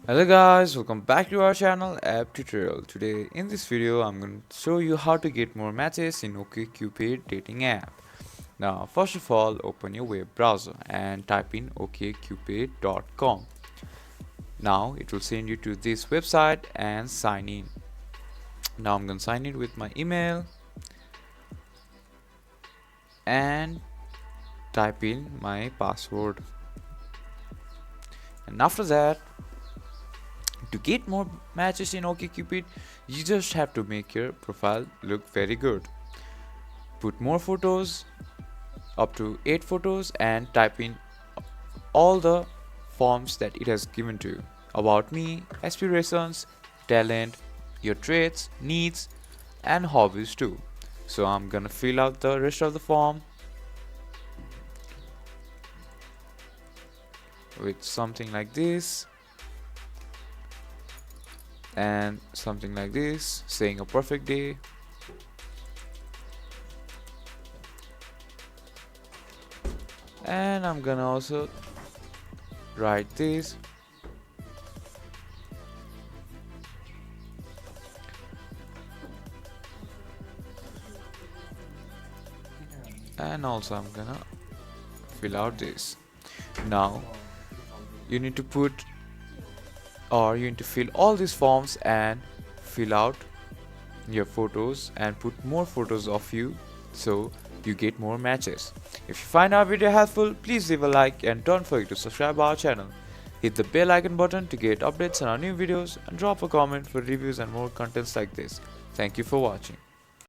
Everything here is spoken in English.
Hello guys, welcome back to our channel App Tutorial. Today in this video I'm going to show you how to get more matches in Okcupid dating app. Now first of all, open your web browser and type in okcupid.com. Now it will send you to this website and sign in. Now I'm going to sign in with my email and type in my password. And after that, to get more matches in Okcupid, you just have to make your profile look very good. Put more photos, up to 8 photos, and type in all the forms that it has given to you. About me, aspirations, talent, your traits, needs, and hobbies too. So I'm gonna fill out the rest of the form with something like this and something like this, saying a perfect day. And I'm gonna also write this. And also I'm gonna fill out this. Now you need to fill all these forms and fill out your photos and put more photos of you so you get more matches. If you find our video helpful, please leave a like and don't forget to subscribe our channel. Hit the bell icon button to get updates on our new videos and drop a comment for reviews and more contents like this. Thank you for watching.